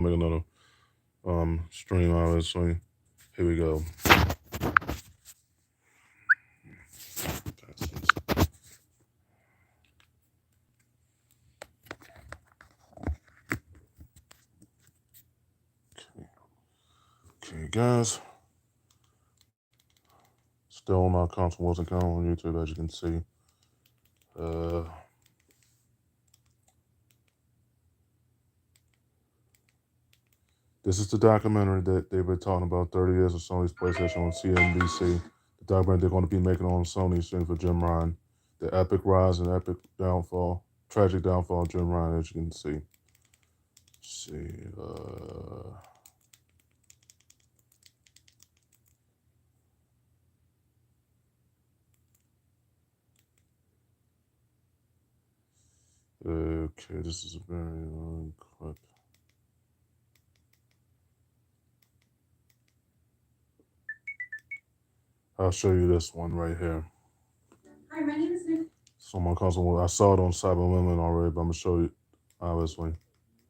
make another stream, obviously. Here we go. Okay, guys. Still my console wasn't coming on YouTube, as you can see. This is the documentary that they've been talking about, 30 years of Sony's PlayStation on CNBC. The documentary they're going to be making on Sony soon for Jim Ryan. The epic rise and epic downfall, tragic downfall of Jim Ryan, as you can see. Let's see. Okay, this is a very long clip. I'll show you this one right here. Hi, my name is Nick. So my cousin, I saw it on Cyber Women already, but I'm gonna show you obviously.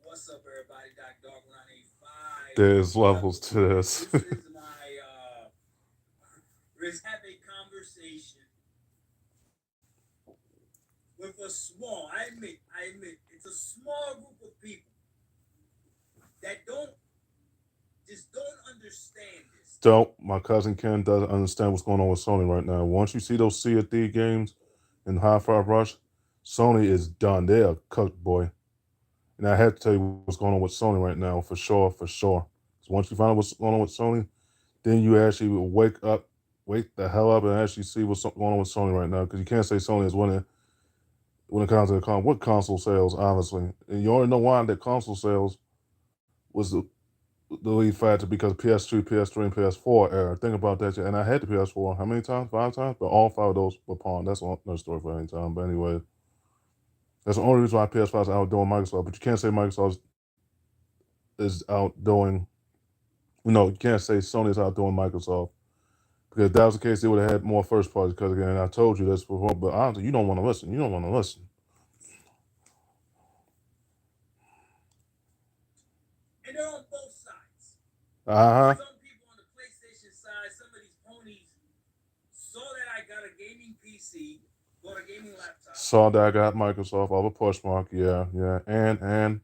What's up, everybody? Dog 985. There's levels to this. This is my let's have a conversation with a small, I admit, it's a small group of people that don't understand this. Don't. My cousin Ken doesn't understand what's going on with Sony right now. Once you see those Sea of Thieves games in Hi-Fi Rush, Sony is done. They are cooked, boy. And I had to tell you what's going on with Sony right now, for sure. Because once you find out what's going on with Sony, then you actually wake the hell up and actually see what's going on with Sony right now. Because you can't say Sony is winning when it comes to what console sales, obviously. And you already know why that console sales was the lead factor, because PS2, PS3, and PS4 era. Think about that. And I had the PS4 how many times? 5 times? But all 5 of those were pawned. That's another story for any time. But anyway, that's the only reason why PS5 is outdoing Microsoft. But you can't say Microsoft is outdoing. No, you can't say Sony is outdoing Microsoft. Because if that was the case, they would have had more first parties. Because again, I told you this before, but honestly, you don't want to listen. And they're on both sides. Some people on the PlayStation side, some of these ponies saw that I got a gaming PC, bought a gaming laptop. Saw that I got Microsoft over Pushmark, yeah. And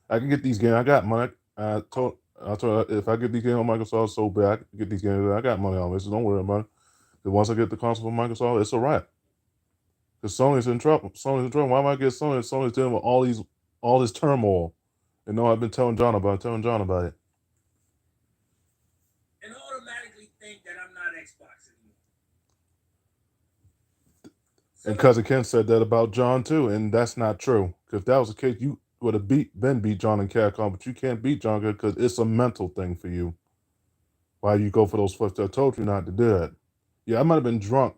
I can get these games. I got money. I told her, if I get these games on Microsoft so bad, I can get these games. I got money on this, so don't worry about it. Because once I get the console from Microsoft, it's a wrap. Because Sony's in trouble. Why am I get Sony? Sony's dealing with all this turmoil. And no, I've been telling John about it. And automatically think that I'm not Xbox anymore. And Cousin Ken said that about John too, and that's not true. Because if that was the case, you would have beat John in Capcom, but you can't beat John because it's a mental thing for you. Why you go for those flips? I told you not to do that. Yeah, I might have been drunk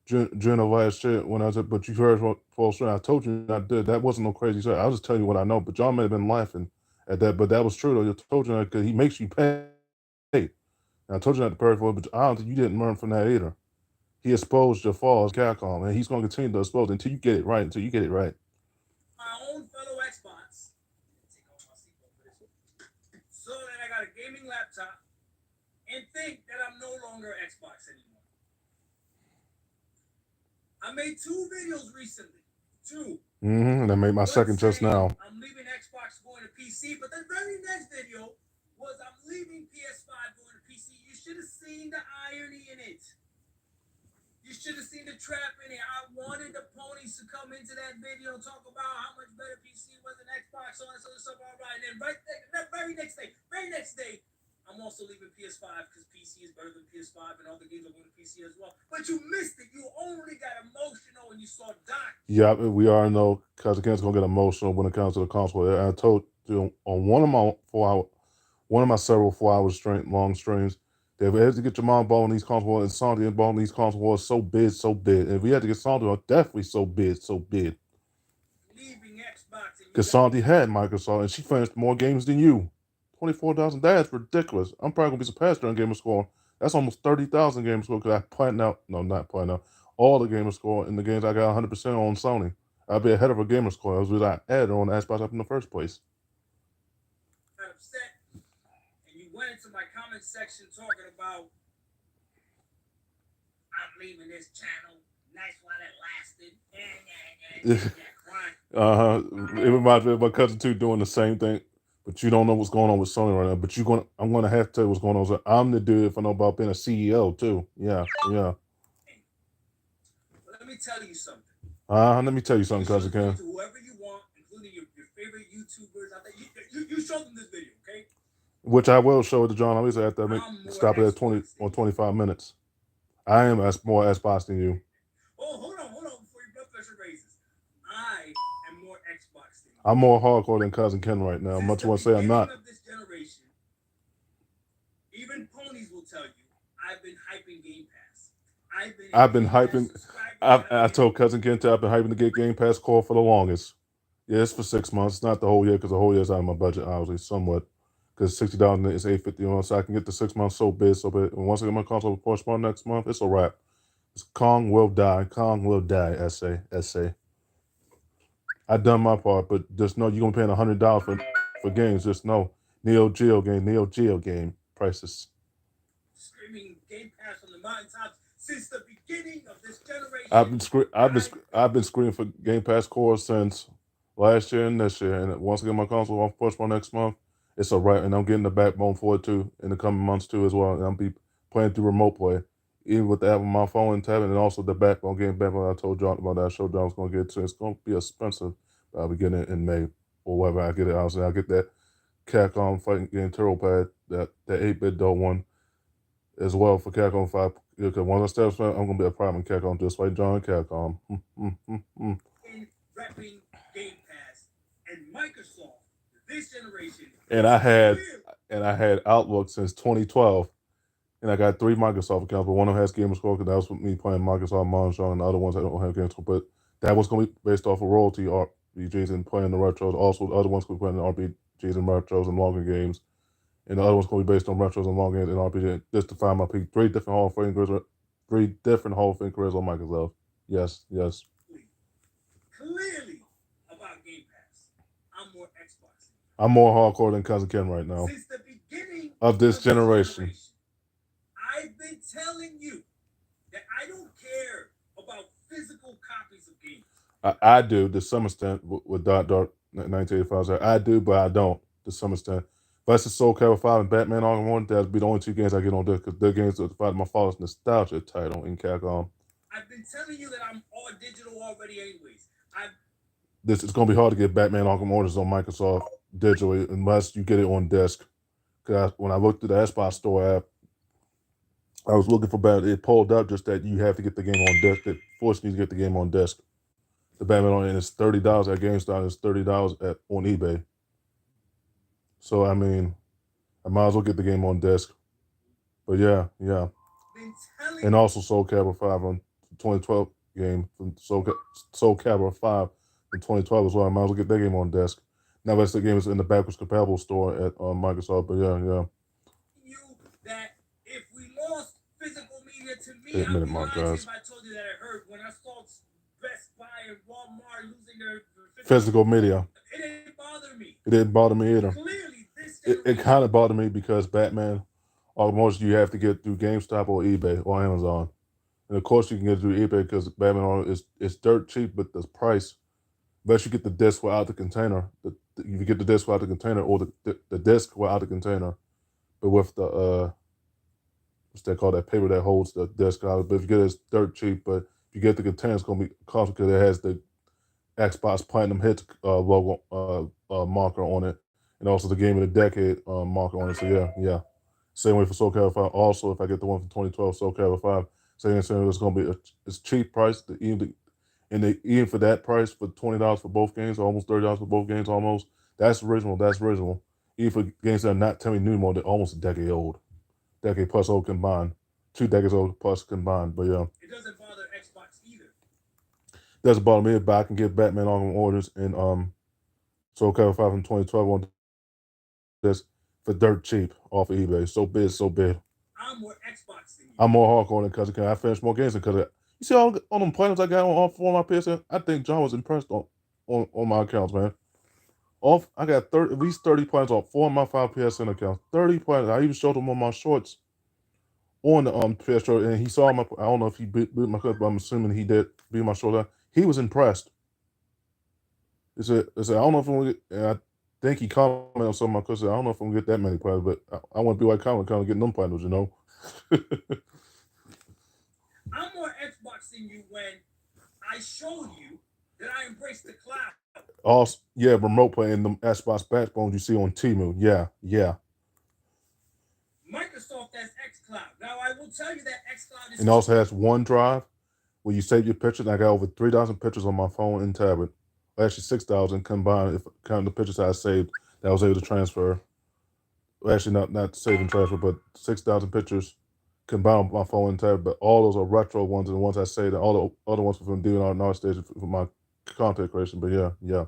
during the last shit when I was, but you heard full strength. I told you not to do it. That wasn't no crazy shit. I was just telling you what I know. But John may have been laughing at that, but that was true though. I told you that because he makes you pay. And I told you not to pay for it, but I don't think you didn't learn from that either. He exposed your flaws, Capcom, and he's going to continue to expose until you get it right. My own fellow Xbox. Take off my seatbelt for this one. So that I got a gaming laptop and think that I'm no longer Xbox anymore. I made 2 videos recently. 2. And I made my second just now. I'm leaving Xbox going to PC, but the very next video was I'm leaving PS5 going to PC. You should have seen the irony in it. You should have seen the trap in it. I wanted the ponies to come into that video and talk about how much better PC was than Xbox, so on and so on. All right, and then the very next day, I'm also leaving PS5 because PC is better than PS5 and all the games are going to PC as well. But you missed it. You only got emotional when you saw Doc. Yeah, we already know Cousin Ken's gonna get emotional when it comes to the console. I told you on one of my several 4-hour long streams. If we had to get your mom involved in these consoles and Santi involved in these consoles, so big. And if we had to get Santi, definitely so big. Leaving Xbox. Because Santi had Microsoft and she finished more games than you. 24,000. That's ridiculous. I'm probably going to be surpassed during gamer score. That's almost 30,000 gamer score because I planned out. No, not planned out. All the gamer score in the games I got 100% on Sony. I'll be ahead of a gamer score. That was what I added on the Xbox up in the first place. went into my comment section talking about I'm leaving this channel. Nice while it lasted. Crying. It reminds me of my cousin too doing the same thing. But you don't know what's going on with Sony right now. But I'm gonna have to tell you what's going on. So I'm the dude if I know about being a CEO too. Yeah. Let me tell you something. Let me tell you something, You show cousin this video Ken. to whoever you want, including your favorite YouTubers. I think you show them this video, okay? Which I will show it to John. I always have to I'm more stop it at 20 Xbox or than 25 minutes. I am more Xbox than you. Oh, hold on before your blood pressure raises. I am more Xbox than you. I'm more hardcore than cousin Ken right now. Since Much the want to say I'm not. beginning of this generation, even ponies will tell you, I've been hyping Game Pass. I've been hyping. I told cousin Ken I've been hyping to get Game Pass call for the longest. Yeah, it's for 6 months. It's not the whole year because the whole year's out of my budget, obviously, somewhat. Because $60 is $850 so I can get the 6 months so big. And once I get my console with Porsche next month, it's a wrap. Kong will die. Kong will die. Essay. I done my part, but just know you're gonna pay $100 for games. Just know Neo Geo game prices. Screaming Game Pass on the mountaintops since the beginning of this generation. I've been screaming for Game Pass core since last year and this year. And once I get my console off Porsche next month, it's a wrap. And I'm getting the backbone for it too in the coming months too as well. And I'll be playing through remote play, even with the app on my phone and tablet, and also the backbone game backbone. I told John about that. I showed John I was gonna get it too. It's gonna be expensive, but I'll be getting it in May or whatever. I get it. I'll get that Capcom fighting game Turtle Pad, that 8-bit dough one as well for Capcom 5. Because once I start, I'm gonna be a prime in Capcom just like John Capcom. In repping Game Pass and Microsoft this generation. And I had Outlook since 2012, and I got 3 Microsoft accounts, but one of them has Gamerscore because that was with me playing Microsoft Mahjong, and the other ones I don't have Gamerscore. But that was gonna be based off of royalty RPGs and playing the retros. Also, the other ones could be playing the RPGs and retros and longer games. And the other one's going to be based on retros and long games and RPG. Just to find my peak, 3 different Hall of Fame careers on Microsoft. Yes. Clearly about Game Pass, I'm more Xbox. I'm more hardcore than cousin Ken right now. Since the beginning of this generation, I've been telling you that I don't care about physical copies of games. I do to some extent with Dark 1985. I do, but I don't to some extent. But it's Soul Calibur 5 and Batman Arkham Origins. That'd be the only 2 games I get on this because they're games that fight my father's nostalgia title in Capcom. I've been telling you that I'm all digital already, anyways. It's going to be hard to get Batman Arkham Origins on Microsoft digitally unless you get it on disc. Because when I looked at the Xbox Store app, I was looking for Batman. It pulled up just that you have to get the game on disc. It forced me to get the game on disc. The Batman on it's $30 at GameStop. It's $30 on eBay. So I mean, I might as well get the game on disc. But yeah. And also Soul Calibur 5 on 2012 game from Soul Calibur 5 in 2012 as well. I might as well get that game on disc. Now that's the game is in the backwards compatible store at Microsoft. But yeah. You that if we lost physical media to me, I'd be lying if I told you that it hurt when I saw Best Buy and Walmart losing their physical media. It didn't bother me. It didn't bother me either. Clearly, it kind of bothered me because Batman, almost you have to get through GameStop or eBay or Amazon, and of course you can get through eBay because Batman is dirt cheap, but the price, unless you get the disc without the container, you get the disc without the container or the disc without the container, but with the what's that called, that paper that holds the disc out. But if you get it, it's dirt cheap, but if you get the container, it's gonna be costly because it has the Xbox Platinum Hits logo marker on it, and also the Game of the Decade marker on it. So yeah. Same way for Soul Calibur 5. Also, if I get the one from 2012 Soul Calibur 5, saying it's going to be it's cheap price. Even for that price, for $20 for both games, almost $30 for both games, almost. That's original. Even for games that are not telling me new more, they're almost a decade old, decade plus old combined, 2 decades old plus combined. But yeah, it doesn't bother Xbox either. Doesn't bother me, but I can get Batman Arkham Origins and Soul Calibur 5 from 2012 on this for dirt cheap off of eBay. So big. I'm more Xbox than you. I'm more hardcore than cousin. I finished more games because you see all them platinums I got on all 4 of my PS. I think John was impressed on my accounts, man. Off, I got 30, at least 30 players off 4 of my 5 PSN accounts. 30 players. I even showed him on my shorts on the PS and he saw my. I don't know if he beat my cut, but I'm assuming he did beat my short. He was impressed. I don't know if I'm gonna get, and I think he commented on some of my cuts. I don't know if I'm gonna get that many players, but I want to be like Colin, kind of getting them players, you know. I'm more Xbox than you when I showed you that I embrace the cloud. Also, yeah, remote play and the Xbox backbones you see on Temu. Yeah. Microsoft has xCloud. Now, I will tell you that xCloud is And also has OneDrive where you save your pictures. I got over 3,000 pictures on my phone and tablet. Actually, 6,000 combined if counting the pictures I saved that I was able to transfer. Well, actually, not save and transfer, but 6,000 pictures combined with my phone and tablet. But all those are retro ones, and the ones I saved, and all the other ones from doing our stage for my content creation. But yeah. trash.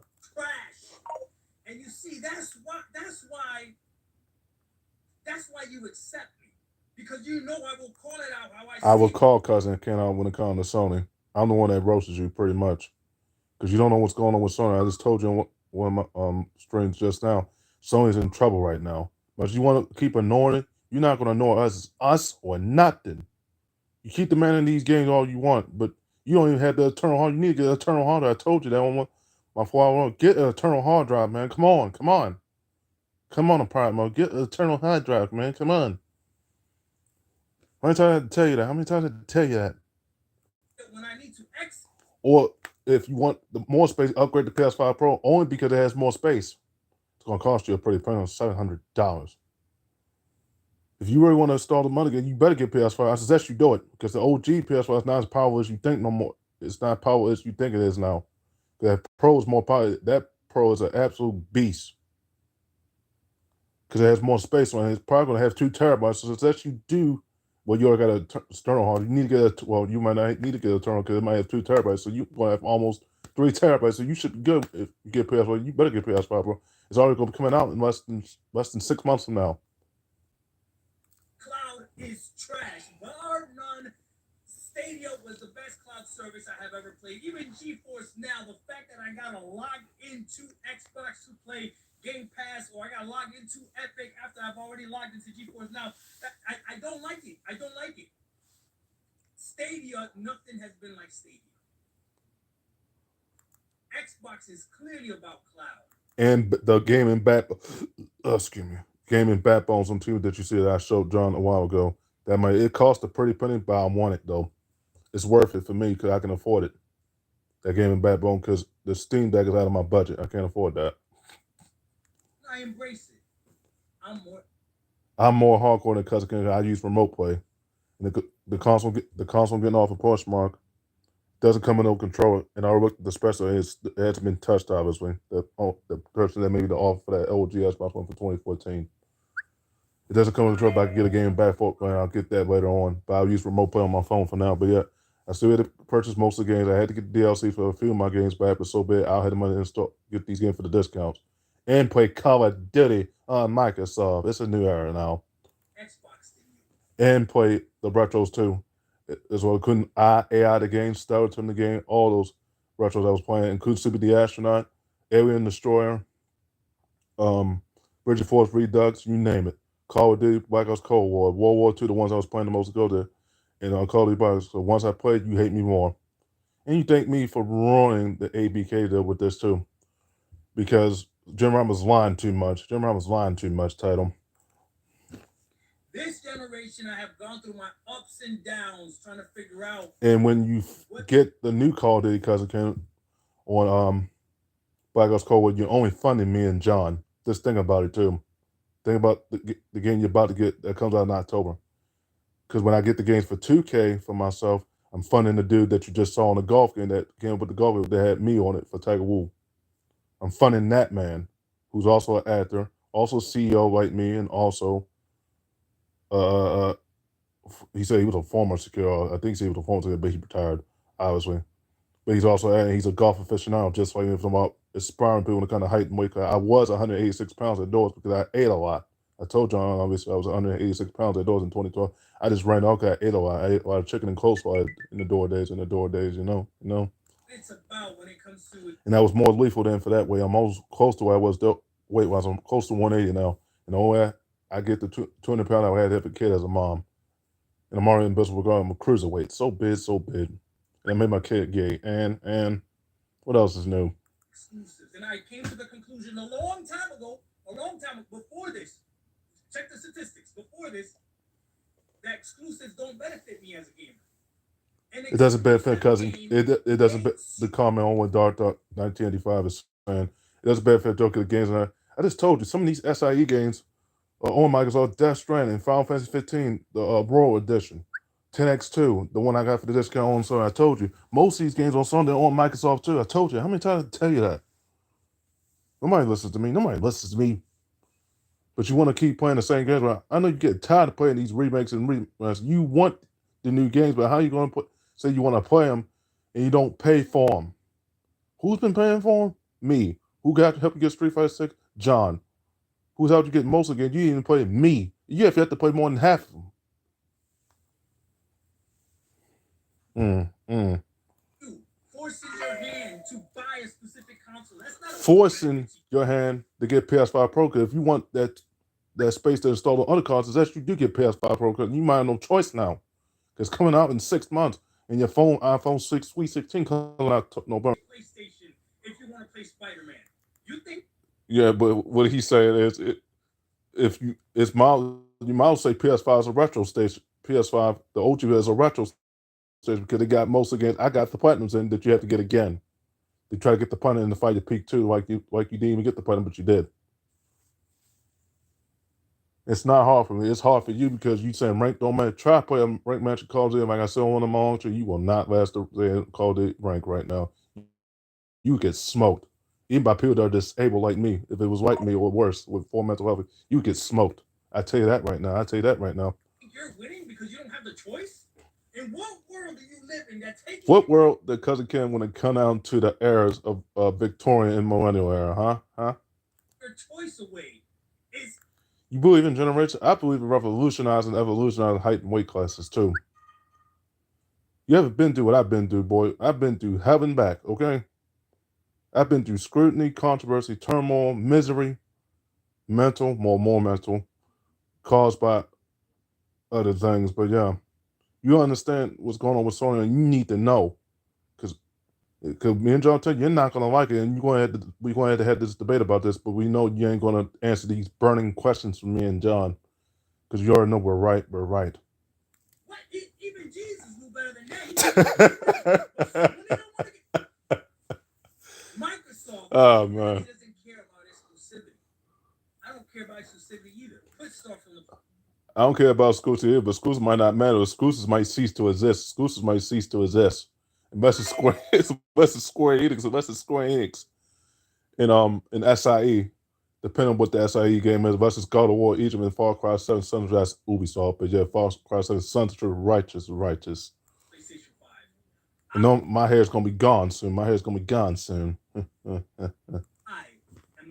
And you see, that's why you accept me. Because you know I will call it out how I see I will it. call cousin Ken out when it comes to Sony. I'm the one that roasts you pretty much because you don't know what's going on with Sony. I just told you in one of my streams just now. Sony's in trouble right now. But you want to keep ignoring it, you're not going to ignore us. It's us or nothing. You keep demanding these games all you want, but you don't even have the eternal hard. You need to get an eternal hard drive. I told you that on my 4 hour. Get an eternal hard drive, man. Come on. Come on, Pride Mode. Get an eternal hard drive, man. Come on. How many times I had to tell you that? How many times I had to tell you that? When I need to X. Or if you want the more space, upgrade the PS5 Pro only because it has more space. It's going to cost you a pretty penny, $700. If you really want to install the money again, you better get PS5. I suggest you do it because the OG PS5 is not as powerful as you think no more. It's not powerful as you think it is now. That Pro is more powerful. That Pro is an absolute beast because it has more space on it. It's probably going to have 2 TB. So I suggest you do. Well, you already got an external hard. You need to get you might not need to get an internal because it might have 2 TB. So you're going to have almost 3 TB. So you should be good if you get PS5. You better get PS5, bro. It's already going to be coming out in less than 6 months from now. Cloud is trash. Bar none. Stadia was the best cloud service I have ever played. Even GeForce Now, the fact that I gotta log into Xbox to play Game Pass, or I gotta log into Epic after I've already logged into GeForce Now, I don't like it. I don't like it. Stadia, nothing has been like Stadia. Xbox is clearly about cloud. And the gaming gaming backbones on TV that you see that I showed John a while ago. It cost a pretty penny, but I want it though. It's worth it for me because I can afford it. That gaming backbone because the Steam Deck is out of my budget. I can't afford that. I embrace it. I'm more hardcore than cousin. I use remote play, and the console getting off a Poshmark doesn't come with no controller. And I looked at the special. It hasn't been touched, obviously. The person that made the offer for that LG Xbox One for 2014. It doesn't come with a controller, but I can get a game back for it. I'll get that later on. But I'll use remote play on my phone for now. But yeah, I still had to purchase most of the games. I had to get the DLC for a few of my games back, but so bad I had the money to install, get these games for the discounts. And play Call of Duty on Microsoft. It's a new era now. Xbox. And play the retros too. As well, couldn't AI the game, Skeleton the game, all those retros I was playing, including Super the Astronaut, Alien Destroyer, Bridget Force Redux, you name it. Call of Duty, Black Ops Cold War, World War II, the ones I was playing the most ago there. And Call of Duty, so once I played, you hate me more. And you thank me for ruining the ABK deal with this too. Because Jim Ryan was lying too much. Title. This generation, I have gone through my ups and downs trying to figure out. And when you get the new Call of Duty, because it came on Black Ops Cold War, you're only funding me and John. Just think about it too. Think about the game you're about to get that comes out in October. Because when I get the games for 2K for myself, I'm funding the dude that you just saw in the golf game that came up with the golf game that had me on it for Tiger Woods. I'm funding that man, who's also an actor, also CEO like me, and also he said he was a former security. I think he said he was a former security, but he retired, obviously. But he's a golf aficionado, just like him about aspiring people to kind of height and weight. I was 186 pounds outdoors because I ate a lot. I told John obviously I was 186 pounds outdoors in 2012. I just ran out because I ate a lot. I ate a lot of chicken and coleslaw in the door days, you know. it's about when it comes to it. And I was more lethal than for that way. I'm almost close to where I was weight-wise. I'm close to 180 now. And the only way I get the 200 pound I had to have a kid as a mom. And I'm already in business regard. I'm a cruiserweight. So big, so big. And I made my kid gay. And what else is new? Exclusives. And I came to the conclusion a long time before this. Check the statistics. Before this, that exclusives don't benefit me as a gamer. And It doesn't benefit because exclusive it doesn't. games- The comment on what Dark 1985 is saying, it doesn't benefit Joker the games. And I just told you some of these SIE games are on Microsoft. Death Stranding, Final Fantasy 15, the Royal Edition, 10x2, the one I got for the discount on Sony. I told you most of these games on Sunday are on Microsoft too. I told you how many times I tell you that. Nobody listens to me. Nobody listens to me. But you want to keep playing the same games. Well, I know you get tired of playing these remakes and remakes. You want the new games, but how are you going to say you want to play them and you don't pay for them? Who's been paying for them? Me. Who got to help you get Street Fighter 6? John. Who's helped you get most of the games? You didn't even play me. You have to play more than half of them. Forcing your hand to buy a specific console. That's not Forcing your hand to get PS5 Pro, because if you want that space to install on other consoles, that you do get PS5 Pro, because you might have no choice now. It's coming out in 6 months, and your iPhone 6, Sweet 16 coming out November. PlayStation, if you want to play Spider-Man, you think? Yeah, but what he's saying is, you might say PS5 is a retro station. PS5, the OG is a retro station because they got most of the games. I got the platinums in that you have to get again. They try to get the platinum in the Fight to Peak 2, like you didn't even get the platinum, but you did. It's not hard for me. It's hard for you because you saying rank don't matter. Try to play a rank match of Call of Duty. Like I said on the monitor, you will not last the Call of Duty rank right now. You get smoked. Even by people that are disabled like me. If it was like me or worse with 4 mental health, you get smoked. I tell you that right now. You're winning because you don't have the choice? In what world do you live in that's taking? What world that Cousin Ken when it come down to the eras of Victorian and Millennial era, huh? Your choice away. You believe in generation? I believe in revolutionizing, evolutionizing height and weight classes too. You haven't been through what I've been through, boy. I've been through hell and back, okay? I've been through scrutiny, controversy, turmoil, misery, mental, more mental, caused by other things. But yeah, you understand what's going on with Sony, and you need to know, because me and John tell you, you're not gonna like it, and we're going to have this debate about this. But we know you ain't gonna answer these burning questions from me and John, because you already know we're right. We're right. What? Even Jesus knew better than that. Microsoft. Oh man. Doesn't care about exclusivity. I don't care about exclusivity either. Let's start from the. I don't care about exclusives either, but exclusives might not matter. Exclusives might cease to exist. Unless it's Square Enix, in SIE, depending on what the SIE game is, versus God of War, Egypt, and Far Cry 7 Sons, that's Ubisoft. But yeah, Far Cry 7 Sons are righteous. PlayStation 5. And my hair's gonna be gone soon. I am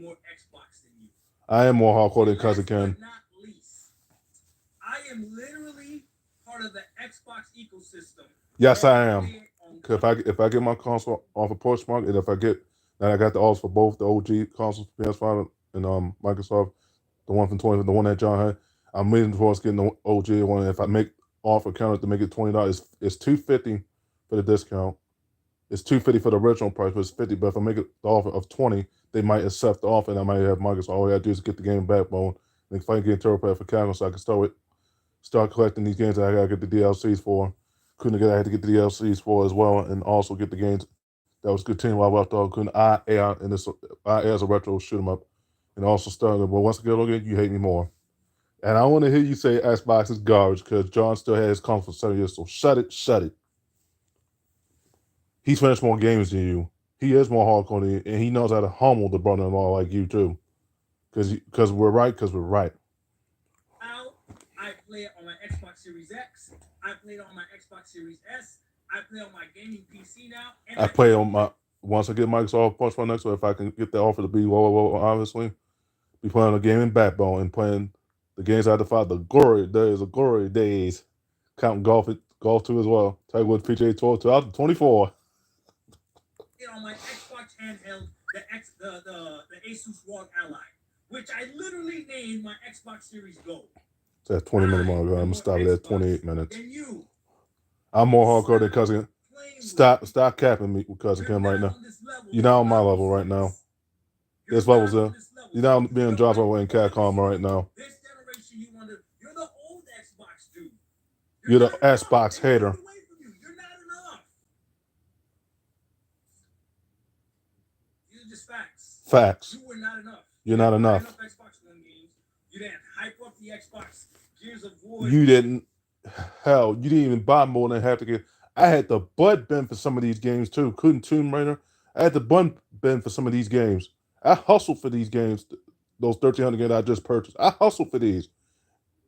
more Xbox than you. I am more hardcore than Cousin Ken. But not least, I am literally part of the Xbox ecosystem. Yes, I am. If I get my console off of Porchmark, and if I get that, I got the offers for both the OG consoles, PS5 and Microsoft, the one from 20, the one that John had. I'm leaning towards getting the OG one. If I make offer counter to make it $20, it's $250 for the discount. It's $250 for the original price, but it's $50. But if I make it the offer of $20, they might accept the offer, and I might have Microsoft. All I gotta do is get the game backbone, and if I can get TurboPad for Casual, so I can start collecting these games that I gotta get the DLCs for. Couldn't get, I had to get the DLCs for as well, and also get the games that was good team while I left off. Couldn't I as a retro shoot 'em up, and also started. But once again, look at you hate me more, and I want to hear you say Xbox is garbage because John still has his console for 7 years. So shut it. He's finished more games than you. He is more hardcore than you, and he knows how to humble the brother-in-law like you too. Because we're right. Now, I play it on my Xbox Series X. I play it on my Xbox Series S. I play on my gaming PC now. And I play on my once I get Microsoft Punch next, so if I can get the offer to be low, obviously, be playing a gaming backbone and playing the games I defied the glory days, counting golf too as well. Tiger Woods PGA Tour 2024. on my Xbox handheld, the Asus ROG Ally, which I literally named my Xbox Series Go. It's at 20-minute mark. I'm gonna stop it at Xbox 28 minutes. than you. I'm more hardcore than cousin. Playing Stop capping me with cousin You're Kim right not now. on this level. You're not on my Level level right now. six. There's You're levels not there. on this level. You're not So being you're dropped like, away in Catcom right now. This generation, you're the old Xbox dude. You're the not enough. Xbox They hater. moved away from you. You're not enough. These are just facts. Facts. You were not enough. You're not enough. Xbox One games. You didn't hype up the Xbox Gears of War. You didn't. Hell, you didn't even buy more than half the game. I had the butt bend for some of these games too. Couldn't Tomb Raider. I had the butt bend for some of these games. I hustled for these games. Those 1,300 games I just purchased. I hustled for these.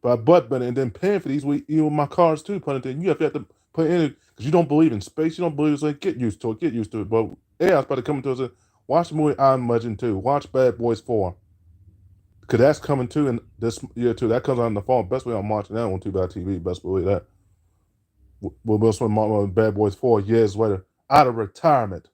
But I butt bend and then paying for these with my cars too. Put it in. You have to put in it because you don't believe in space. You don't believe it's like get used to it. Get used to it. But AI's about to come into us. Watch the movie I'm Legend 2. Watch Bad Boys 4. Because that's coming too in this year too. That comes out in the fall. Best way I'm watching that on 2BTV. Best believe that. Will Smith Bad Boys 4 years later. Out of retirement.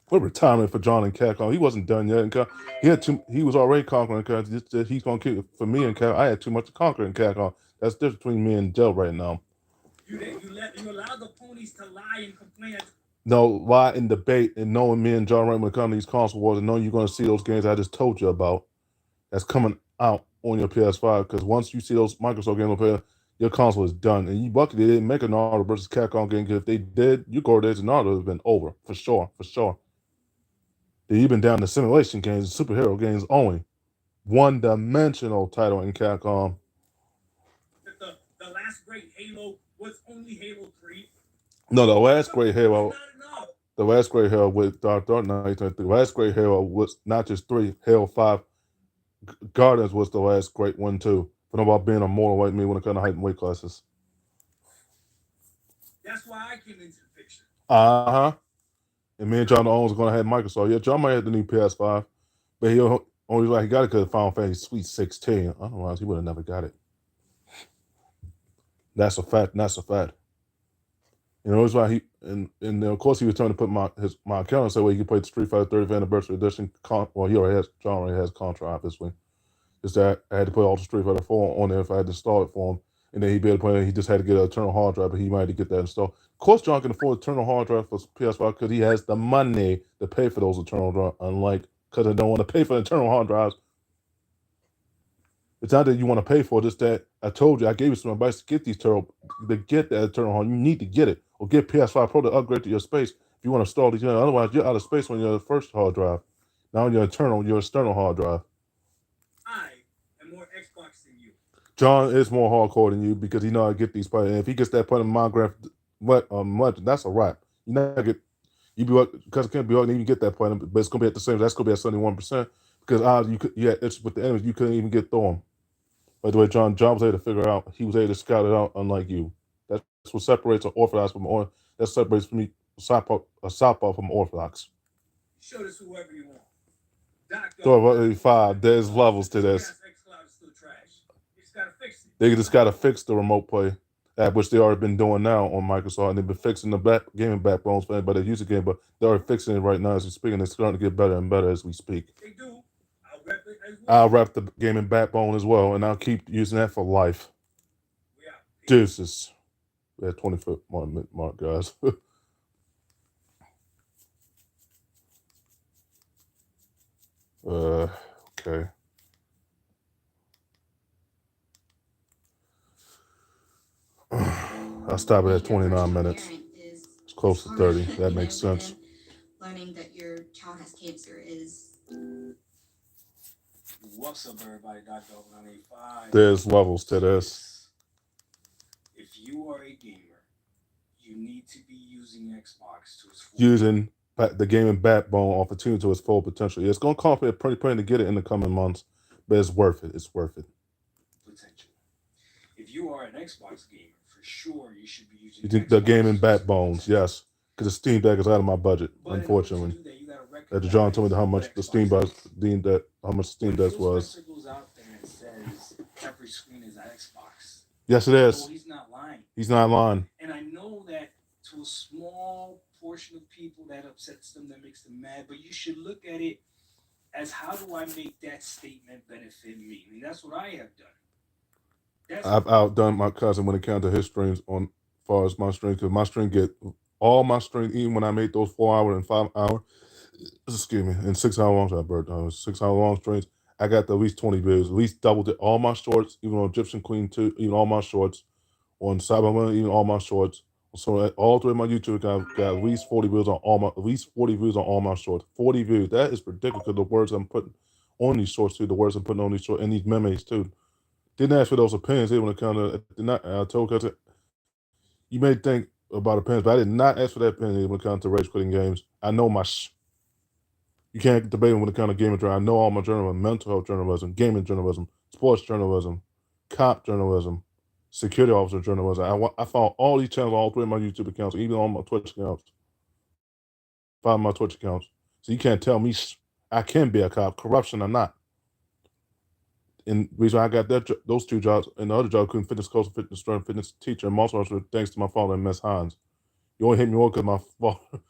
What retirement for John and Catcon? He wasn't done yet. He was already conquering Catcon. He's going to keep for me and Catcon. I had too much to conquer in Catcon. That's the difference between me and Joe right now. You allowed the ponies to lie and complain. No, lie and debate and knowing me and John right when it comes to these console wars and knowing you're going to see those games I just told you about that's coming out on your PS5 because once you see those Microsoft games on PS, your console is done. And you lucky they didn't make a Naruto versus Capcom game because if they did, you go there to Naruto would have been over for sure. They've even down to simulation games, superhero games only. One-dimensional title in Capcom. The last great Halo was only Halo 3. No, the last great Halo. The last great Halo with Dark Knight. The last great Halo was not just 3, Halo 5. Guardians was the last great one too. But about being a mortal like me when it comes to height and weight classes. That's why I came into the picture. And me and John Owens are going to have Microsoft. Yeah, John might have the new PS5, but he only like he got it because of Final Fantasy Sweet 16. Otherwise, he would have never got it. That's a fact. You know, it's why he and of course he was trying to put my account and say, well, he could play the Street Fighter 30th Anniversary Edition. John already has Contra, obviously. Just that I had to put all the Street Fighter 4 on there if I had to install it for him. And then he'd be able to play it. He just had to get an internal hard drive, but he might have to get that installed. Of course, John can afford internal hard drive for PS5 because he has the money to pay for those internal drives, unlike because I don't want to pay for internal hard drives. It's not that you want to pay for it, just that I told you, I gave you some advice to get these to get that internal hard. You need to get it. Or get PS5 Pro to upgrade to your space if you want to install these. Otherwise, you're out of space when you're the first hard drive. Now on your external hard drive. I am more Xbox than you. John is more hardcore than you because he know how to get these players. And if he gets that point in Minecraft, that's a wrap. You never get because it can't be hard to even get that point, but it's gonna be at the same. That's gonna be at 71% because it's with the enemies you couldn't even get through them. By the way, John was able to figure out. He was able to scout it out, unlike you. That's what separates an Orthodox from that separates me a Southpaw from Orthodox. Show this whoever you want. So 5. There's levels to this. They just gotta fix the remote play app, which they already been doing now on Microsoft, and they've been fixing the gaming backbones for anybody that uses the game, but they're already fixing it right now as we speak, and it's starting to get better and better as we speak. They do. I'll wrap the gaming backbone as well, and I'll keep using that for life. Deuces. We're at 20-foot mark, guys. Okay. I'll stop it at 29 minutes. It's close to 30. That makes sense. Learning that your child has cancer is. What's up, everybody? Dr. 985. There's levels to this. If you are a gamer, you need to be using Xbox to its full using the gaming backbone opportunity to its full potential. It's going to cost me a pretty penny to get it in the coming months, but it's worth it. It's worth it. Potential. If you are an Xbox gamer, for sure you should be using the gaming backbones, yes, because the Steam Deck is out of my budget, unfortunately. John told me how much the Steam Deck was. Goes out there and says every screen is an Xbox. Yes, it is. He's not lying. He's not lying. And I know that to a small portion of people that upsets them, that makes them mad, but you should look at it as how do I make that statement benefit me? I mean, that's what I have done. I've outdone my cousin when it comes to his streams on as far as my streams, because my stream get all my streams, even when I made those 4 hour and 5 hour, excuse me, and 6 hour long, 6 hour long streams, I got at least 20 videos, at least doubled it. All my shorts, even on Egyptian Queen 2, even all my shorts, on Cyberman, even all my shorts. So all three of my YouTube accounts got at least 40 views on all my, at least 40 views on all my shorts. 40 views. That is ridiculous. The words I'm putting on these shorts too, the words I'm putting on these shorts and these memes too. Didn't ask for those opinions. They want to kind of did not. I told because you may think about opinions, but I did not ask for that opinion when it comes to race quitting games. I know my. You can't debate when it comes to gaming. I know all my journalism, mental health journalism, gaming journalism, sports journalism, cop journalism, security officer journalism. I found all these channels, all three of my YouTube accounts, even on my Twitch accounts. Find my Twitch accounts. So you can't tell me I can be a cop, corruption or not. And the reason I got those two jobs and the other job, couldn't fitness coach, fitness strength, fitness teacher, and martial arts, thanks to my father and Miss Hines. You only hit me more because my father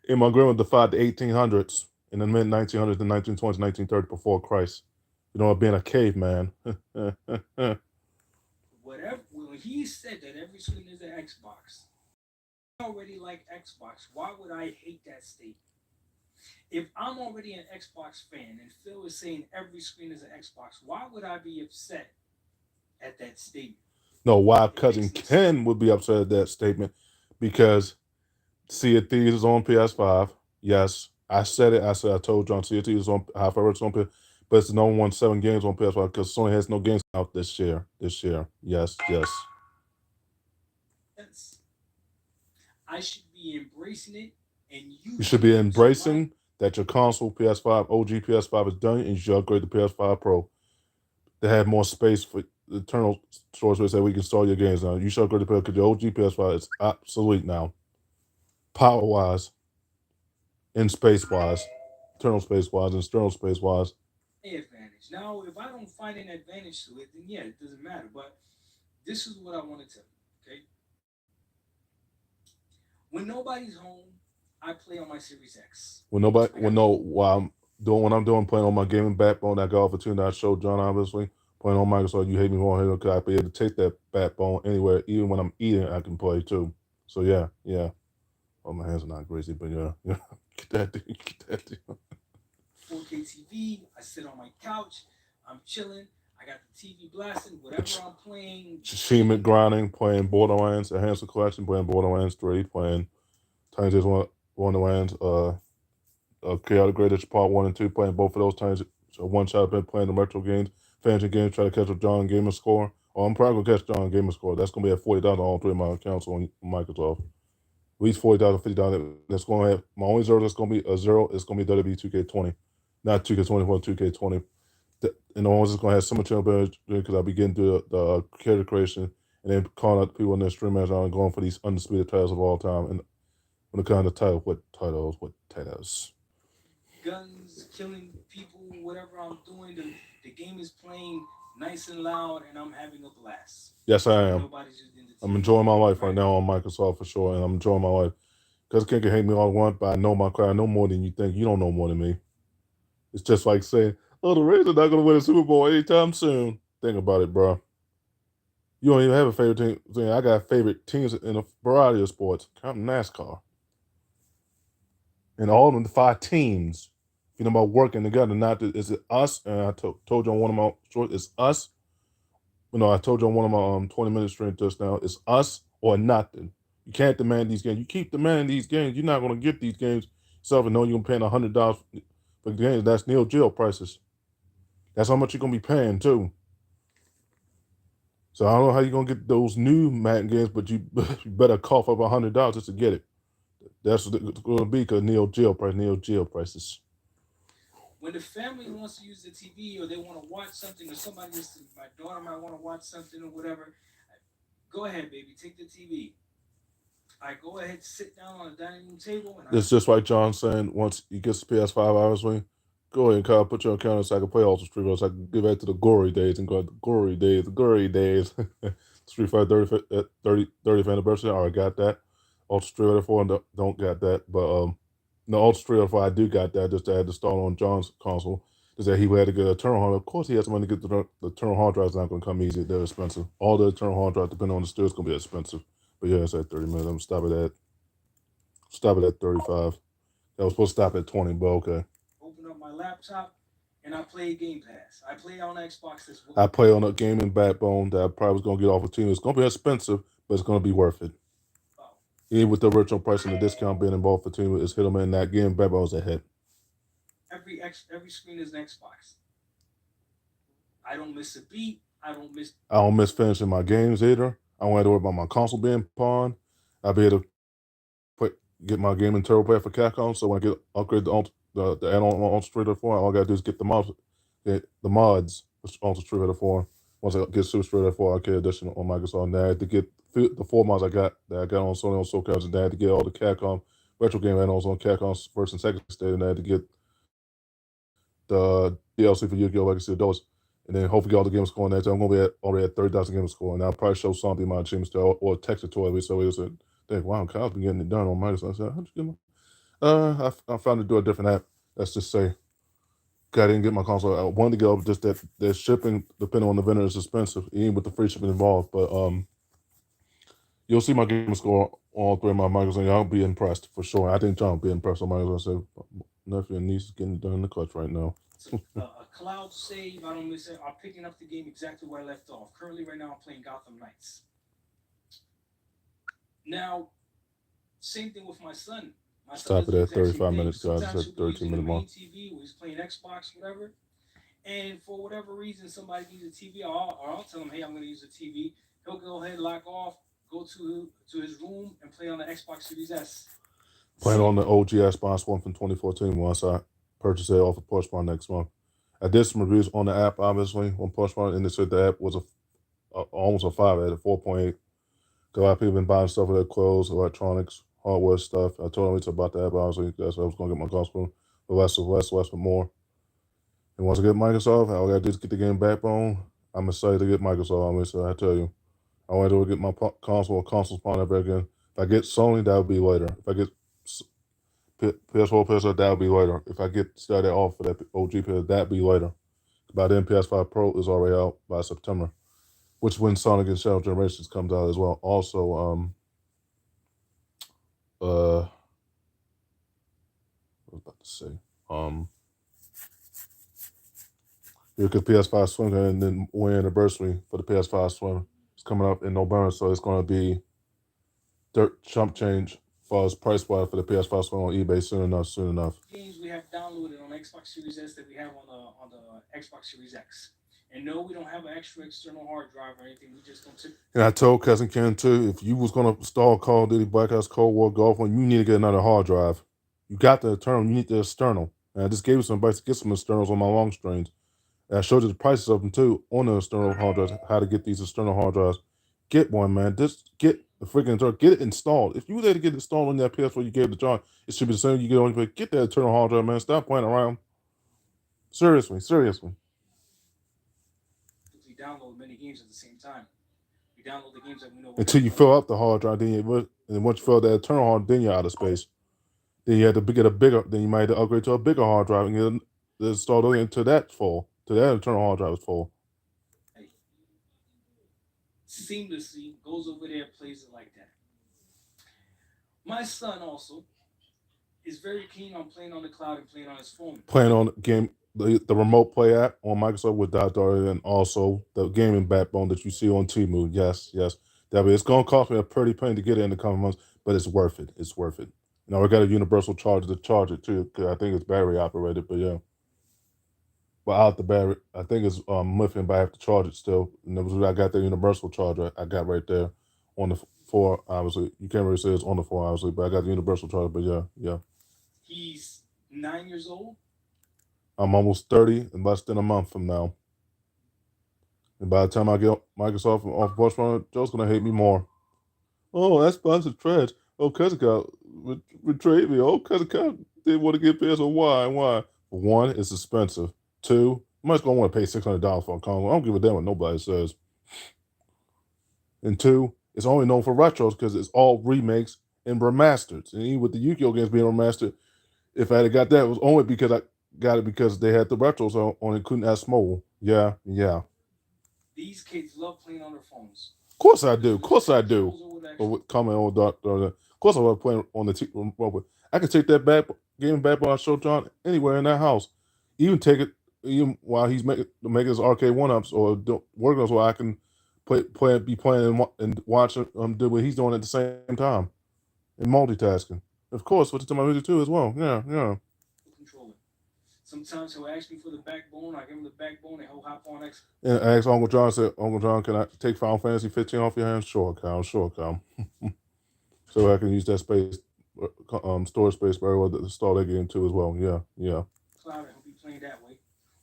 and my grandma defied the 1800s in the mid 1900s, the 1920s, 1930s before Christ. You know, being a caveman. Whatever. When he said that every screen is an Xbox, I already like Xbox. Why would I hate that statement? If I'm already an Xbox fan and Phil is saying every screen is an Xbox, why would I be upset at that statement? No, why cousin Ken would be upset at that statement? Because Sea of Thieves is on PS5. Yes, I said it. I told John Sea of Thieves is on High Five on PS, but it's the number 1 7 games on PS5 because Sony has no games out this year. Yes. I should be embracing it, and you should be embracing that your console PS5 OG PS5 is done, and you should upgrade the PS5 Pro to have more space for internal storage space that we can store your games on. You should upgrade the PS because your OG PS5 is obsolete now, power wise, and space wise, internal space wise, and external space wise. Advantage. Now, if I don't find an advantage to it, then yeah, it doesn't matter. But this is what I want to tell you. Okay. When nobody's home, I play on my Series X. When I'm doing playing on my gaming backbone, that got opportunity I showed John, obviously playing on Microsoft. You hate me more because I be able to take that backbone anywhere, even when I'm eating, I can play too. So yeah. Oh, my hands are not greasy, but yeah. Get that thing. 4K TV. I sit on my couch. I'm chilling. I got the TV blasting. Whatever I'm playing. Achievement grinding, playing Borderlands, Enhanced Collection, playing Borderlands 3, playing Tiny Tina's Wonderlands, Chaotic Gradage Part 1 and 2, playing both of those times. So one shot I've been playing the retro games, fantasy games, try to catch a John Gamer score. Oh, I'm probably gonna catch John Gamer score. That's gonna be at $40 on all three of my accounts on Microsoft. At least $40, $50. That's gonna have my only zero. That's gonna be a zero. It's gonna be WWE 2K20, not 2K24, 2K20. And the ones that's gonna have so much because I'll be getting to the character creation and then calling out the people in their stream manager and going for these undisputed titles of all time. And when it comes to title, what titles? Guns, killing people, whatever I'm doing, the game is playing nice and loud, and I'm having a blast. Yes, I am. I'm enjoying my life right now on Microsoft for sure, and I'm enjoying my life. Because Ken can hate me all I want, but I know my craft. I know more than you think. You don't know more than me. It's just like saying, oh, the Raiders are not going to win a Super Bowl anytime soon. Think about it, bro. You don't even have a favorite team. I got favorite teams in a variety of sports. Count NASCAR. And all of the 5 teams, you know, about working together. Not that, is it us? And I told you on one of my shorts, it's us. I told you on one of my 20-minute stream just now, it's us or nothing. You can't demand these games. You keep demanding these games, you're not going to get these games yourself and know you're paying $100 for the games. That's Neo Geo prices. That's how much you're going to be paying too. So I don't know how you're going to get those new Madden games, but you better cough up $100 just to get it. That's what it's going to be because Neo Geo prices. When the family wants to use the TV or they want to watch something, or somebody just, my daughter might want to watch something or whatever, go ahead, baby, take the TV. I go ahead, sit down on the dining room table. And it's just like John saying, once he gets the PS5, obviously, go ahead and Kyle, put your account in so I can play all the Street Fighter, so I can get back to the gory days and go the gory days. Street Fighter 30th anniversary, I already got that. Ultra Street 4 don't got that, but the Ultra Street 4 I do got that. Just to add to install on John's console. Is that he had to get a internal hard. Of course, he has money to get the internal hard drives. Not going to come easy. They're expensive. All the internal hard drives, depending on the store, is going to be expensive. But yeah, it's at 30 minutes. I'm stop it at 35. That was supposed to stop at 20, but okay. Open up my laptop and I play Game Pass. I play on Xbox as well. I play on a gaming backbone that I probably was going to get off a team. It's going to be expensive, but it's going to be worth it. Oh, Even with the original price and the discount being involved for team, it's hit them in that game backbone is a hit. every screen is an Xbox. I don't miss a beat. I don't miss finishing my games either. I don't have to worry about my console being pawned. I'll be able to get my gaming turbo pack for Capcom. So when I get upgrade the add-on on Street 4, all I gotta do is get the mods on Street 4. Once I get Super Street 4 Arcade Edition on Microsoft, and I had to get the 4 mods I got on Sony on SoCals, and I had to get all the Capcom retro game add-ons on Capcom's first and second stage, and I had to get the DLC for Yu-Gi-Oh! Legacy of Duels. And then hopefully all the games score on that. So I'm going to be already at 30,000 games score. And I'll probably show something in my achievements or text it to it. So it said, wow, Kyle's been getting it done on Microsoft. I said, how'd you get my... I found to do a different app. Let's just say, I didn't get my console. I wanted to get over just that shipping, depending on the vendor, is expensive, even with the free shipping involved. But you'll see my game score all three of my Microsoft. I'll be impressed for sure. I think John will be impressed on Microsoft. So nephew and niece is getting it done in the clutch right now. a cloud save. I don't miss it. I'm picking up the game exactly where I left off. Currently, right now, I'm playing Gotham Knights. Now, same thing with my son. Stop it at 35 minutes, guys. It's at 32-minute mark. TV, or he's playing Xbox, whatever. And for whatever reason, somebody needs a TV, or I'll tell him, hey, I'm going to use a TV. He'll go ahead, lock off, go to his room, and play on the Xbox Series S. Playing on the OG Xbox One from 2014 once I purchased it off of Pushbart next month. I did some reviews on the app, obviously, on Pushbart, and they said the app was almost a 5 at a 4.8. A lot of people been buying stuff with their clothes, electronics, hardware stuff. I told them it's about the app, obviously, because I was going to get my console, but less for more. And once I get Microsoft, all I got to do is get the game backbone. I'm excited to get Microsoft. I'm excited, I tell you. I want to get my console spawn ever again. If I get Sony, that would be later. If I get PS4, PS5, that would be later. If I get started off for that OG PS, that would be later. By then, PS5 Pro is already out by September, which is when Sonic and Shadow Generations comes out as well. Also, what was I about to say? Because PS5 Slim and then 1 anniversary for the PS5 Slim is coming up in November, so it's going to be chump change for us price-wise for the PS5 Slim on eBay soon enough. Games we have downloaded on Xbox Series S that we have on the Xbox Series X. And no, we don't have an extra external hard drive or anything. We just don't. And I told Cousin Ken too, if you was gonna install Call of Duty Black Ops Cold War Golf One, you need to get another hard drive. You got the internal, you need the external. And I just gave you some advice to get some externals on my long strings. And I showed you the prices of them too on the external hard drives, how to get these external hard drives. Get one, man. Just get the freaking internal. Get it installed. If you were there to get it installed on that PS4 you gave to John, it should be the same you get on your. Get that internal hard drive, man. Stop playing around. Seriously. We download many games at the same time. We download the games that we know. Until you fill up the hard drive, and once you fill that internal hard, then you're out of space. Then you have to get a bigger. Then you might have to upgrade to a bigger hard drive and get it installed until that full. Till that internal hard drive is full. Seamlessly goes over there, plays it like that. My son also is very keen on playing on the cloud and playing on his phone. Playing on the remote play app on Microsoft with Dottar, and also the gaming backbone that you see on Temu. Yes. It's going to cost me a pretty penny to get it in the coming months, but it's worth it. It's worth it. Now we got a universal charger to charge it too, because I think it's battery operated, but yeah. Without the battery, I think it's lithium, but I have to charge it still. And I got the universal charger I got right there on the 4, obviously. You can't really say it's on the 4, obviously, but I got the universal charger, but yeah. He's 9 years old. I'm almost 30 in less than a month from now. And by the time I get Microsoft off Bushman, Joe's going to hate me more. Oh, that's sponsored trash. Oh, Cousin Kyle betrayed me. Oh, Cousin Kyle didn't want to get PS4. Why? For one, it's expensive. 2, you might going to want to pay $600 for a console. I don't give a damn what nobody says. And 2, it's only known for retros because it's all remakes and remastered. And even with the Yu-Gi-Oh games being remastered, if I had got that, it was only because I got it because they had the retros on and couldn't ask mobile. Yeah. These kids love playing on their phones. Of course I do. Of course I do. But with comment on of course I was playing on the mobile. I could take that game back when I showed John anywhere in that house. Even take it even while he's making his arcade one-ups or working so I can be playing and watching do what he's doing at the same time and multitasking. Of course, with the my music too as well. Yeah. Controller. Sometimes he'll ask me for the backbone. I give him the backbone and he'll hop on X. And I asked Uncle John, said, Uncle John, can I take Final Fantasy 15 off your hands? Sure, Cal. So I can use that space, storage space very well to install that game too as well. Yeah. Cloud, he'll be playing that way.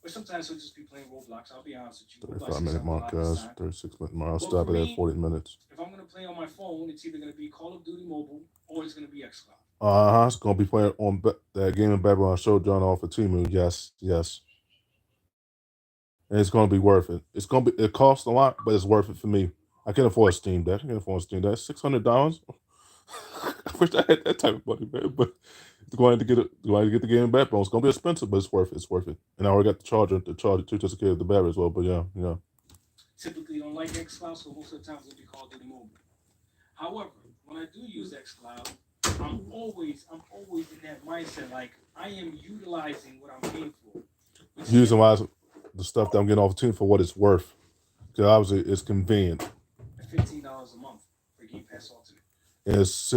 Or sometimes he'll just be playing Roblox. I'll be honest with you. 35-minute mark, guys. 36-minute mark. I'll stop it at 40 minutes. If I'm going to play on my phone, it's either going to be Call of Duty Mobile or it's going to be xCloud. It's going to be playing on that game in background I showed John off of Temu. Yes. And it's going to be worth it. It costs a lot, but it's worth it for me. I can afford a Steam Deck. It's $600. I wish I had that type of money, man. But going to get the game backbone. It's going to be expensive, but it's worth it. And I already got the charger too, just to carry the battery as well. But yeah. Typically don't like xCloud, so most of the times it'll be Call of Duty Mobile. However, when I do use xCloud, I'm always in that mindset, like I am utilizing what I'm paying for. Using the stuff that I'm getting off the team for what it's worth. Because obviously it's convenient. $15 a month for Game Pass Ultimate. And it's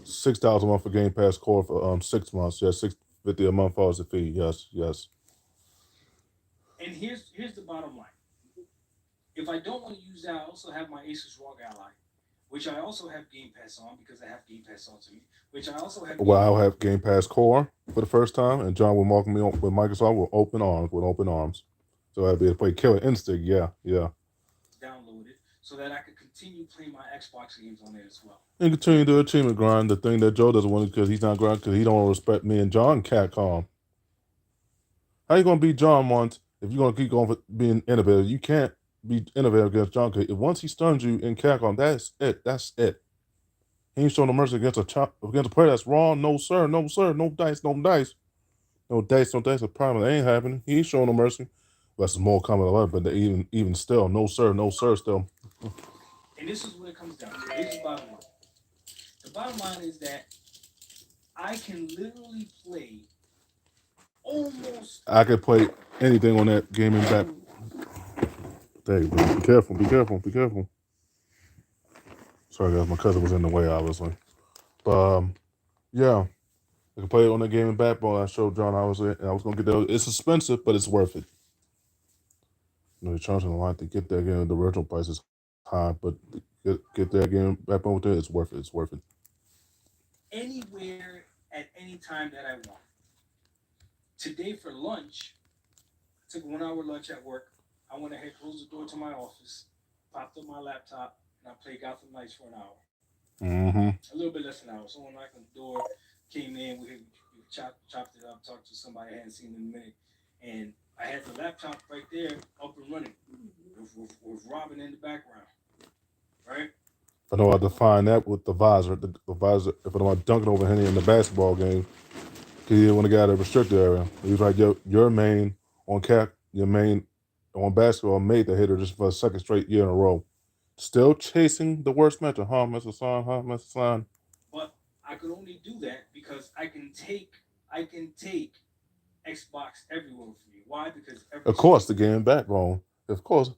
$6 a month for Game Pass Core for 6 months. Yeah, $6.50 a month as the fee. Yes. And here's the bottom line. If I don't want to use that, I also have my Asus ROG Ally, which I also have Game Pass on because I have Game Pass Ultimate, which I also have. Well, I'll have Game Pass Core for the first time, and John will welcome me with Microsoft with open arms. So I'll be able to play Killer Instinct. Yeah. Download it so that I could continue playing my Xbox games on it as well. And continue to achievement grind. The thing that Joe doesn't want because he's not grinding because he don't respect me and John Catcom. How you gonna beat John once if you're gonna keep going for being innovative? You can't be innovative against John. If once he stuns you in Catcom, that's it. He ain't showing no mercy against a player that's raw. No sir, no dice. A problem that ain't happening. He ain't showing no mercy. That's more common than but even still, no sir, still. And this is what it comes down to. Here's the bottom line. The bottom line is that I can literally play almost. I could play anything on that gaming back. Hey, be careful. Sorry guys, my cousin was in the way, obviously. But yeah, I can play it on the gaming backbone. I showed John I was gonna get that. It's expensive, but it's worth it. They're charging a lot to get that game. The original price is high, but get that game backbone with it. It's worth it. Anywhere at any time that I want. Today for lunch, I took a 1-hour lunch at work. I went ahead, closed the door to my office, popped up my laptop, and I played Gotham Knights for an hour. Mm-hmm. A little bit less than an hour. Someone knocked on the door, came in, we chopped it up, talked to somebody I hadn't seen in a minute, and I had the laptop right there, up and running, with Robin in the background, right? I know I define that with the visor. The visor, if I'm dunking over Henny in the basketball game, because he didn't want to get out of the restricted area. He was like, your main on basketball made the hitter just for a second straight year in a row. Still chasing the worst matchup, Mr. Slime? But I could only do that because I can take Xbox everywhere with me. Why? Because of course the game backbone, of course.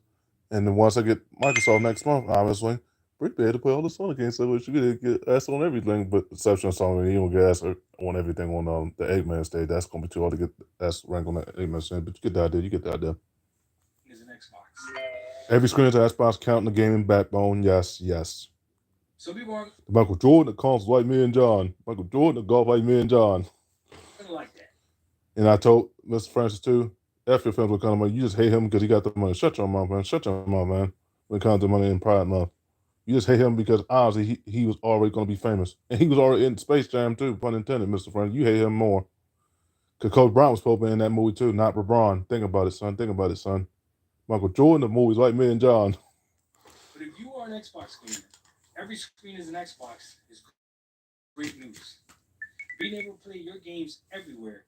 And then once I get Microsoft next month, obviously, we'll be able to play all the Sonic games. So we should get asked on everything, but exception of Sonic, you don't get asked on everything on the Eggman stage. That's gonna be too hard to get asked rank on that Eggman stage. But you get the idea. Is an Xbox. Every screen is Xbox counting the gaming backbone. Yes. So people are Michael Jordan, the console like me and John. Michael Jordan, the golf like me and John. gonna like that. And I told Mr. Francis too, after your films will come, you just hate him because he got the money. Shut your mouth, man. When it comes to money in Pride Month. You just hate him because obviously he was already going to be famous. And he was already in Space Jam too, pun intended, Mr. Francis. You hate him more. Because Coach Brown was supposed to be in that movie too, not LeBron. Think about it, son. Michael Jordan, the movies like me and John. But if you are an Xbox gamer, every screen is an Xbox is great news. Being able to play your games everywhere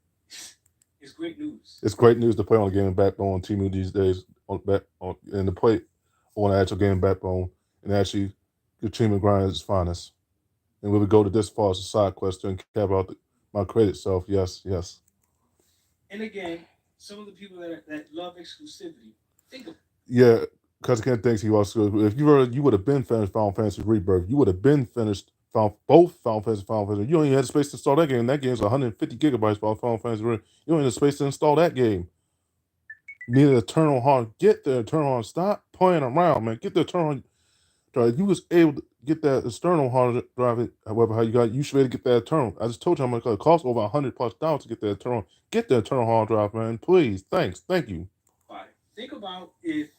is great news. It's great news to play on a game backbone on Temu these days, and to play on an actual game backbone and actually your Temu grind is its finest. And we would go to this far as a side quest and cap out my credit self. Yes, yes. And again, some of the people that love exclusivity, think of it. Yeah, because Ken thinks he was good. If you would have been finished Final Fantasy Rebirth, you would have been finished both Final Fantasy. You don't even have space to install that game. That game's 150 gigabytes for Final Fantasy. You don't even have space to install that game. You need an Eternal Heart. Get the Eternal Heart. Stop playing around, man. Get the Eternal Drive. You was able to get that external hard drive. However, how you got, you should be able to get that Eternal. I just told you how much it costs, over $100+ to get the Eternal. Get the Eternal hard drive, man. Please, thanks, thank you. Right. Think about if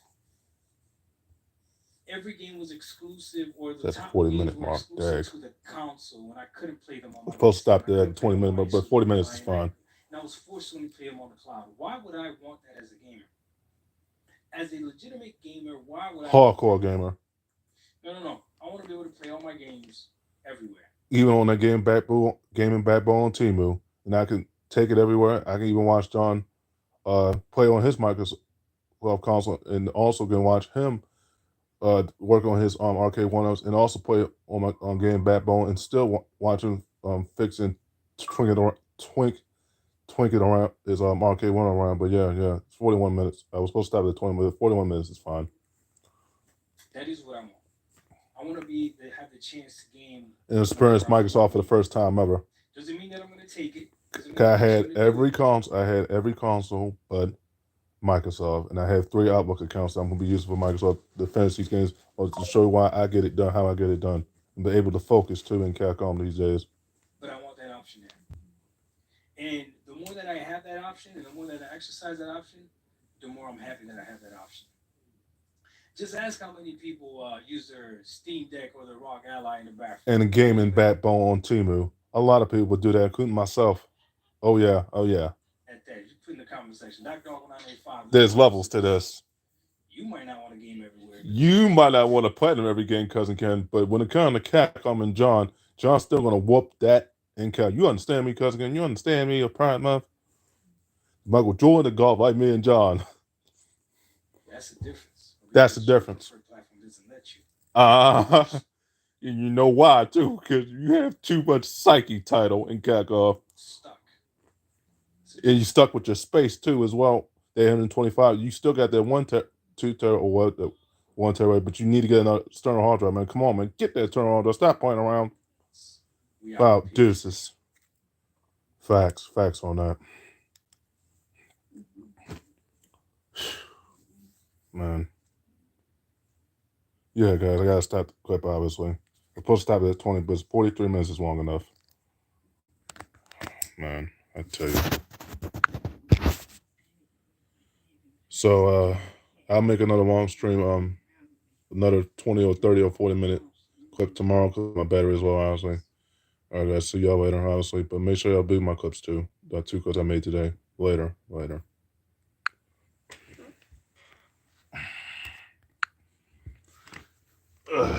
every game was exclusive, or the That's top 40-minute games were mark. exclusive to the console, and I couldn't play them on my. I'm supposed to stop there I at couldn't play 20 them on minutes, my but 40 minutes Xbox is Live, fine. and I was forced to only play them on the cloud. Why would I want that as a gamer? As a legitimate gamer, why would I? Hardcore gamer. No. I want to be able to play all my games everywhere. Even on that gaming backbone on Temu, and I can take it everywhere. I can even watch John play on his Microsoft console, and also can watch him work on his arcade one-ups, and also play on game backbone, and still watch him fix and twink it around his arcade one around. But yeah, it's 41 minutes. I was supposed to stop at 20 minutes. 41 minutes is fine. That is what I want. I want to have the chance to game and experience Microsoft for the first time ever. Doesn't mean that I'm going to take it. I had every console but Microsoft, and I have 3 Outlook accounts that I'm going to be using for Microsoft to finish these games, or to show you why I get it done, how I get it done, and be able to focus too in Capcom these days. But I want that option there. And the more that I have that option, and the more that I exercise that option, the more I'm happy that I have that option. Just ask how many people use their Steam Deck or their ROG Ally in the bathroom. And a gaming backbone on Temu. A lot of people would do that, including myself. Oh yeah. At that, you put in the comment section. Dr. 985. There's levels to this. You might not want to game everywhere. You might not want to platinum every game, Cousin Ken, but when it comes to Capcom and John's still gonna whoop that in Cap. You understand me, Cousin Ken? You understand me, Pride Month? Michael Jordan the golf like me and John. That's the difference. That's the difference. You know why too? Because you have too much psyche title in Capcom. Stuck. And you stuck with your space too as well. The 125. You still got that 1 terabyte, but you need to get another external hard drive, man. Come on, man. Get that external hard drive. Stop playing around. Wow, deuces. Facts on that. Man. Yeah, guys, I gotta stop the clip, obviously. I'm supposed to stop it at 20, but 43 minutes is long enough. Man, I tell you. So I'll make another long stream, another 20 or 30 or 40 minute clip tomorrow, because my battery as well, honestly. All right, guys, see y'all later, obviously. But make sure y'all beat my clips too. Got 2 clips I made today. Later. Ugh.